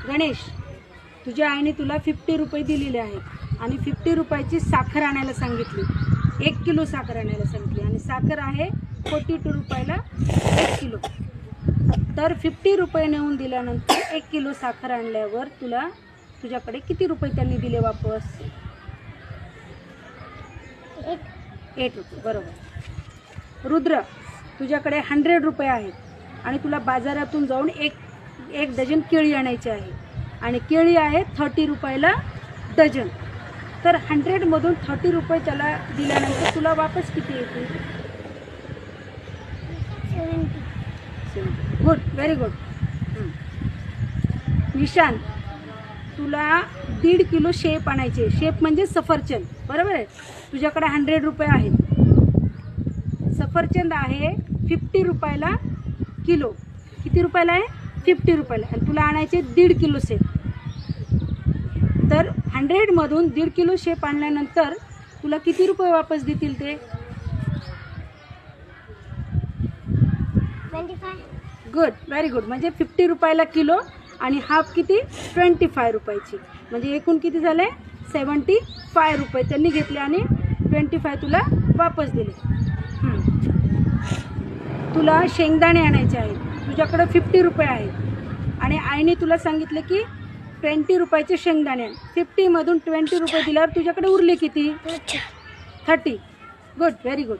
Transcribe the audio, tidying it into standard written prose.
गणेश, तुझ्या आईने तुला 50 रुपये दिलेले आहेत आणि 50 रुपयाची साखर आणायला सांगितली. 1 किलो साखर आणायला सांगितली आणि साखर आहे 42 रुपयाला 1 किलो. तर 50 रुपये नेऊन दिल्यानंतर 1 किलो साखर आणल्यावर तुझ्याकडे किती रुपये त्यांनी दिले वापस? 8 रुपये. बरोबर. रुद्र, तुझ्याकडे 100 रुपये आहेत आणि तुला बाजारातून जाऊन एक डझन केळी आणायची आहे आणि केळी आहे 30 रुपयाला डझन. तर 100मधून 30 रुपये त्याला दिल्यानंतर तुला वापस किती येतील? 70. Good, very good. निशांत, तुला 1.5 किलो शेप आणायचे. शेप म्हणजे सफरचंद, बरोबर आहे. तुझ्याकडे 100 रुपये आहेत. सफरचंद आहे 50 रुपयाला किलो. किती रुपयाला आहे? 50 रुपयाला. आणि तुला आणायचे 1.5 किलो शेप. तर 100मधून 1.5 किलो शेप आणल्यानंतर तुला किती रुपये वापस देतील ते? 25. Good, very good. म्हणजे 50 रुपयाला किलो आणि हाफ किती? 25 रुपयाची. म्हणजे एकूण किती झाले? 75 रुपये त्यांनी घेतले आणि 25 तुला वापस दिले. तुला शेंगदाणे आणायचे आहेत. तुझ्याकडे 50 रुपये आहेत आणि आईने तुला सांगितलं की 20 रुपयाचे शेंगदाणे आण. 50मधून 20 रुपये दिल्यावर तुझ्याकडे उरले किती? 30. Good, very good.